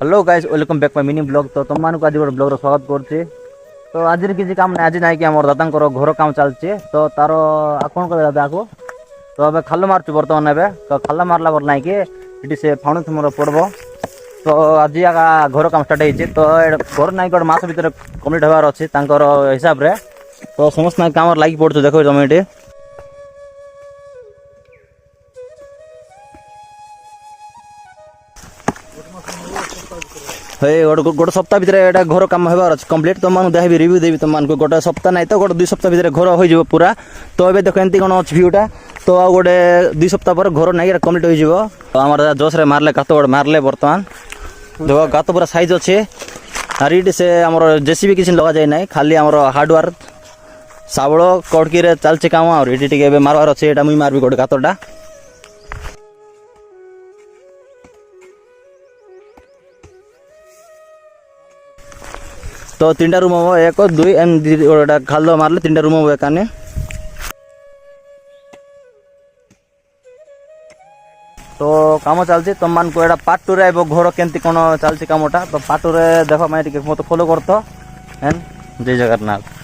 Hello guys welcome back my mini blog. तो तुम मानक आज गोटे ब्लॉग स्वागत करछी। तो आज किसी काम नहीं, आज ना कि आम दादा घर काम चलचे तो तार कौन कह दादा को तो अब खाल मार्च बर्तमान ए तो खाल मारला पर ना कि से फाउंडेशन मोर पड़ब। तो आज घर काम स्टार्ट होती तो घर ना गोटे मस भर कम्प्लीट होबार अच्छे हिसाब से तो समस्त काम लगी पड़े देख तुम ये गोटे सप्ताह भर घर कम होबार अच्छे कम्प्लीट तुम देवी रिव्यू देवी तुम गोटे सप्ताह ना तो गोटे 2 सप्ताह भर घर हो पूरा। तो ये देख एमती कौन अच्छे भ्यूटा तो आ गोटे 2 सप्ताह पर घर ना कम्प्लीट हो आम जोश मारले गात गोटे मारले बर्तमान देख गात पूरा साइज अच्छे आर से आम जेसीबी किसी लगा जाए ना खाली आम हार्डवर्क शावल कड़की चलचे कम और ये मारवार अच्छे मुई मारबी गोटे गातटा। तो 3टा रूम हम 1 2 एम गोटा खाल मारले 3टा रूम हम एकाने। तो काम चलती तुम मान को पार्ट 2 रे घर केमती कौन चलती कामटा तो पार्ट 2 रे देख मैं मत फॉलो करत जय जगन्नाथ।